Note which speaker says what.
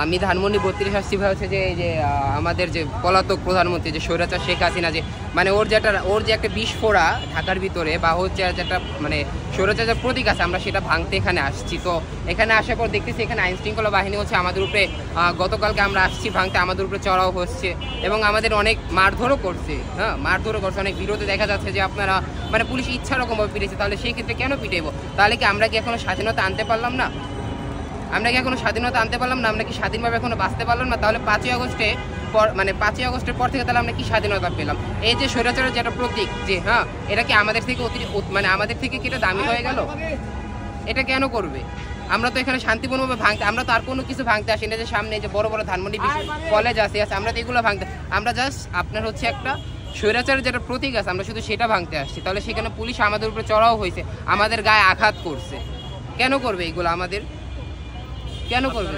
Speaker 1: আমি ধানমন্ডি 32 আসছি ভাই, হচ্ছে যে এই যে আমাদের যে পলাতক প্রধানমন্ত্রী যে স্বৈরাচার শেখ হাসিনা, যে মানে ওর যে একটা বিস্ফোরা ঢাকার ভিতরে, বা হচ্ছে যেটা মানে স্বৈরাচারের প্রতীক আছে, আমরা সেটা ভাঙতে এখানে আসছি। তো এখানে আসার পর দেখতেছি এখানে আইন শৃঙ্খলা বাহিনী হচ্ছে আমাদের উপরে, গতকালকে আমরা আসছি ভাঙতে, আমাদের উপরে চড়াও হচ্ছে এবং আমাদের অনেক মারধরও করছে। হ্যাঁ, মারধরও করছে, অনেক বিরোধে দেখা যাচ্ছে যে আপনারা মানে পুলিশ ইচ্ছা রকমভাবে পিটিয়েছে। তাহলে সেই ক্ষেত্রে কেন পিটাইবো? তাহলে কি আমরা কি এখনো স্বাধীনতা আনতে পারলাম না? আমরা কি এখনো স্বাধীনতা আনতে পারলাম না? আমরা কি স্বাধীনভাবে এখনো বাঁচতে পারলাম না? তাহলে 5ই আগস্টের পর থেকে তাহলে আমরা কি স্বাধীনতা পেলাম? এই যে স্বৈরাচারের যেটা প্রতীক, যে হ্যাঁ, এটা কি আমাদের থেকে মানে আমাদের থেকে কি এটা দামি হয়ে গেল? এটা কেন করবে? আমরা তো এখানে শান্তিপূর্ণভাবে ভাঙতে, আমরা তো আর কোনো কিছু ভাঙতে আসি না। যে সামনে যে বড় বড় ধানমন্ডি কলেজ আছে, আমরা তো এগুলো ভাঙতে, আমরা জাস্ট আপনার হচ্ছে একটা স্বৈরাচারের যেটা প্রতীক আছে, আমরা শুধু সেটা ভাঙতে আসছি। তাহলে সেখানে পুলিশ আমাদের উপরে চড়াও হয়েছে, আমাদের গায়ে আঘাত করছে। কেন করবে এগুলো? আমাদের কেন করবে?